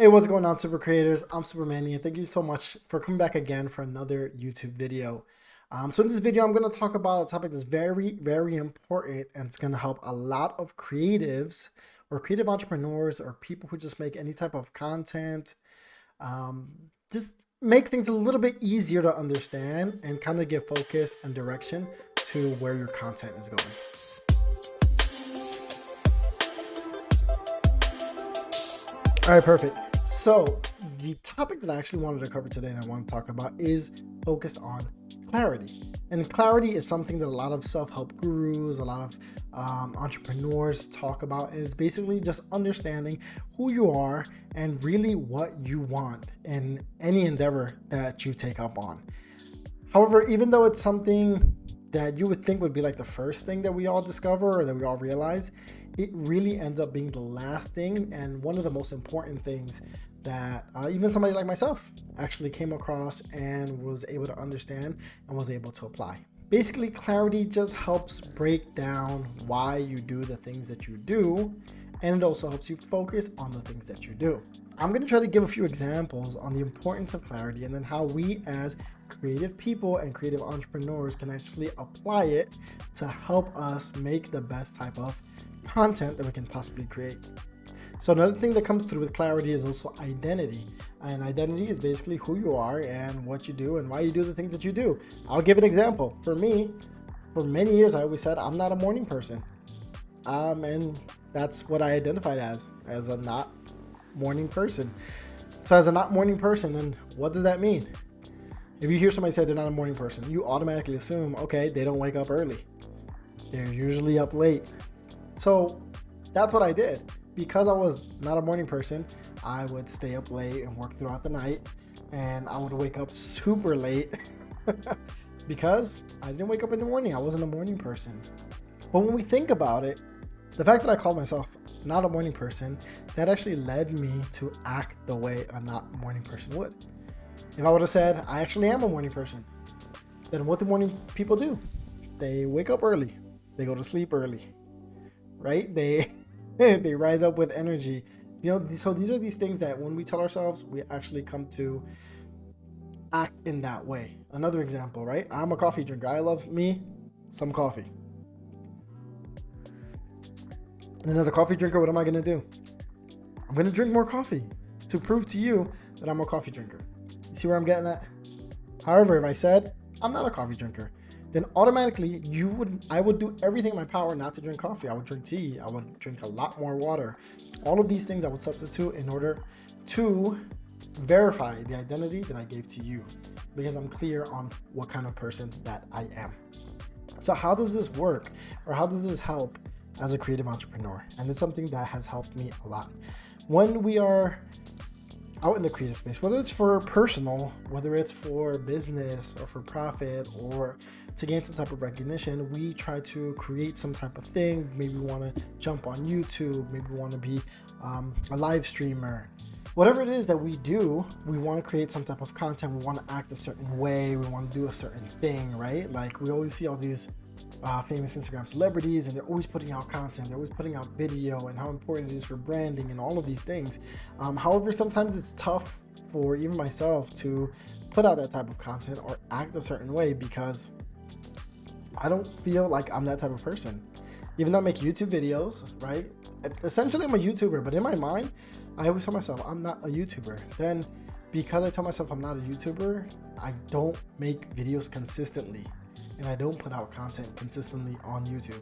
Hey, what's going on, super creators? I'm Super Manny, and thank you so much for coming back again for another YouTube video. So in this video, I'm going to talk about a topic that's very, very important, and it's going to help a lot of creatives or creative entrepreneurs or people who just make any type of content. Just make things a little bit easier to understand and kind of give focus and direction to where your content is going. All right, perfect. So the topic that I actually wanted to cover today and I want to talk about is focused on clarity. And clarity is something that a lot of self-help gurus, a lot of entrepreneurs talk about. And it's basically just understanding who you are and really what you want in any endeavor that you take up on. However, even though it's something that you would think would be like the first thing that we all discover or that we all realize, it really ends up being the last thing and one of the most important things that even somebody like myself actually came across and was able to understand and was able to apply. Basically, clarity just helps break down why you do the things that you do, and it also helps you focus on the things that you do. I'm going to try to give a few examples on the importance of clarity and then how we as creative people and creative entrepreneurs can actually apply it to help us make the best type of content that we can possibly create. So another thing that comes through with clarity is also identity. And identity is basically who you are and what you do and why you do the things that you do. I'll give an example. For me, for many years, I always said I'm not a morning person. And that's what I identified as a not morning person. So as a not morning person, then what does that mean? If you hear somebody say they're not a morning person, you automatically assume, okay, they don't wake up early. They're usually up late. So that's what I did. Because I was not a morning person, I would stay up late and work throughout the night, and I would wake up super late because I didn't wake up in the morning. I wasn't a morning person. But when we think about it, the fact that I called myself not a morning person, that actually led me to act the way a not morning person would. If I would have said, I actually am a morning person, then what do morning people do? They wake up early. They go to sleep early, right? They rise up with energy. So these are these things that when we tell ourselves, we actually come to act in that way. Another example, right? I'm a coffee drinker. I love me some coffee. And then as a coffee drinker, what am I going to do? I'm going to drink more coffee to prove to you that I'm a coffee drinker. You see where I'm getting at? However, if I said I'm not a coffee drinker, then automatically I would do everything in my power not to drink coffee. I would drink tea. I would drink a lot more water. All of these things I would substitute in order to verify the identity that I gave to you, because I'm clear on what kind of person that I am. So how does this work, or how does this help as a creative entrepreneur? And it's something that has helped me a lot. When we are out in the creative space, whether it's for personal, whether it's for business or for profit or to gain some type of recognition, we try to create some type of thing. Maybe we want to jump on YouTube, maybe we want to be a live streamer. Whatever it is that we do, we want to create some type of content. We want to act a certain way. We want to do a certain thing, right? Like we always see all these famous Instagram celebrities, and they're always putting out content, they're always putting out video, and how important it is for branding and all of these things. However, sometimes it's tough for even myself to put out that type of content or act a certain way because I don't feel like I'm that type of person. Even though I make YouTube videos, right? Essentially, I'm a YouTuber, but in my mind, I always tell myself I'm not a YouTuber. Then, because I tell myself I'm not a YouTuber, I don't make videos consistently. And I don't put out content consistently on YouTube.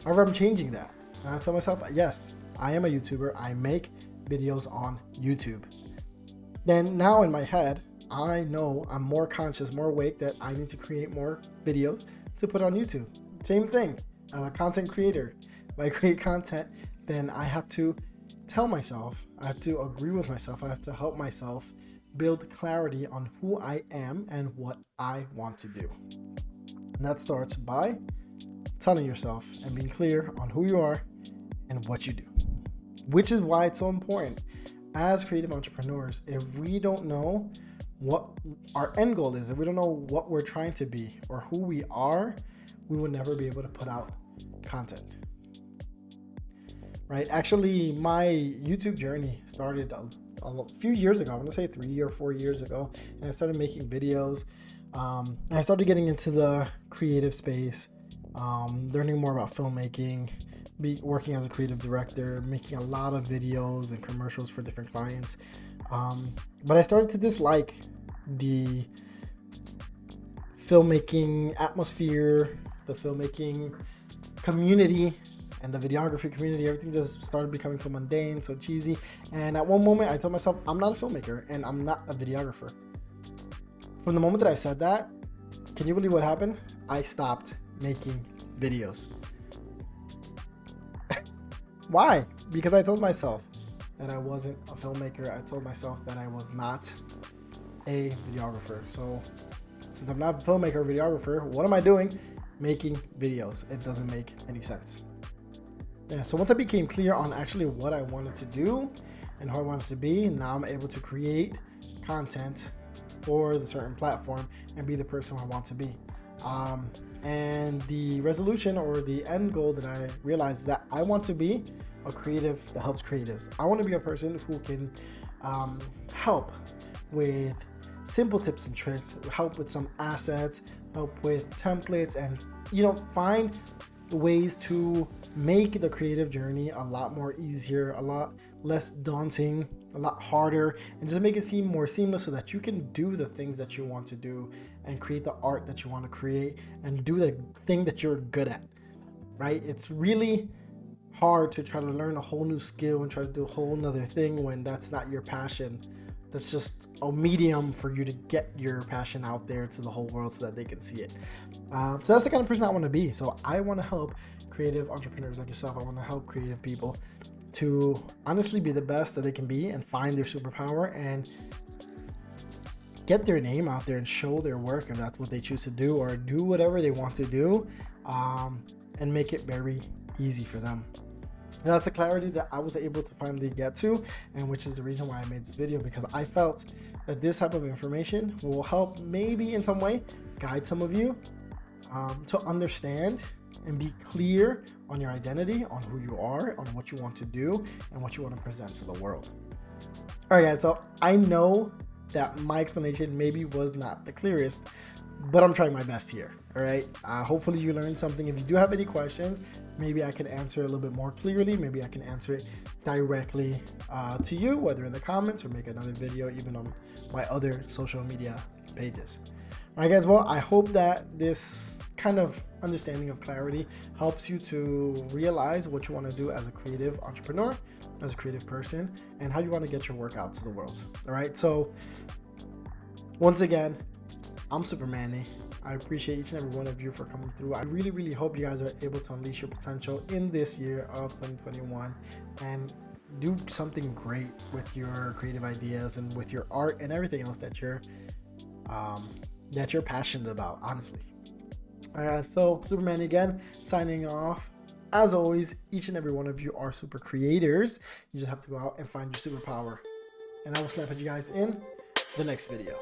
However, I'm changing that. And I tell myself, yes, I am a YouTuber. I make videos on YouTube. Then now in my head, I know I'm more conscious, more awake that I need to create more videos to put on YouTube. Same thing, content creator. If I create content, then I have to tell myself, I have to agree with myself, I have to help myself build clarity on who I am and what I want to do. And that starts by telling yourself and being clear on who you are and what you do, which is why it's so important as creative entrepreneurs. If we don't know what our end goal is, if we don't know what we're trying to be or who we are, we will never be able to put out content. Right? Actually, my YouTube journey started a few years ago. I want to say 3 or 4 years ago, and I started making videos. And I started getting into the creative space, learning more about filmmaking, working as a creative director, making a lot of videos and commercials for different clients. But I started to dislike the filmmaking atmosphere, the filmmaking community, and the videography community. Everything just started becoming so mundane, so cheesy. And at one moment I told myself, I'm not a filmmaker and I'm not a videographer. From the moment that I said that, can you believe what happened? I stopped making videos. Why? Because I told myself that I wasn't a filmmaker. I told myself that I was not a videographer. So since I'm not a filmmaker or videographer, what am I doing? Making videos. It doesn't make any sense. Yeah, so once I became clear on actually what I wanted to do and who I wanted to be, now I'm able to create content for the certain platform and be the person I want to be. And the resolution or the end goal that I realized is that I want to be a creative that helps creatives. I want to be a person who can help with simple tips and tricks, help with some assets, help with templates, and find ways to make the creative journey a lot more easier, a lot less daunting, a lot harder, and just make it seem more seamless so that you can do the things that you want to do and create the art that you want to create and do the thing that you're good at, right? It's really hard to try to learn a whole new skill and try to do a whole nother thing when that's not your passion. That's just a medium for you to get your passion out there to the whole world so that they can see it. So that's the kind of person I want to be. So I want to help creative entrepreneurs like yourself. I want to help creative people to honestly be the best that they can be and find their superpower and get their name out there and show their work if that's what they choose to do, or do whatever they want to do, and make it very easy for them. And that's the clarity that I was able to finally get to, and which is the reason why I made this video, because I felt that this type of information will help maybe in some way guide some of you to understand and be clear on your identity, on who you are, on what you want to do, and what you want to present to the world. All right, guys, so I know that my explanation maybe was not the clearest, but I'm trying my best here. All right. Hopefully you learned something. If you do have any questions, maybe I can answer a little bit more clearly. Maybe I can answer it directly to you, whether in the comments or make another video, even on my other social media pages. All right, guys. Well, I hope that this kind of understanding of clarity helps you to realize what you want to do as a creative entrepreneur, as a creative person, and how you want to get your work out to the world. All right. So once again, I'm Super Manny. I appreciate each and every one of you for coming through. I really, really hope you guys are able to unleash your potential in this year of 2021 and do something great with your creative ideas and with your art and everything else that you're passionate about, honestly. So Super Manny again, signing off. As always, each and every one of you are super creators. You just have to go out and find your superpower. And I will snap at you guys in the next video.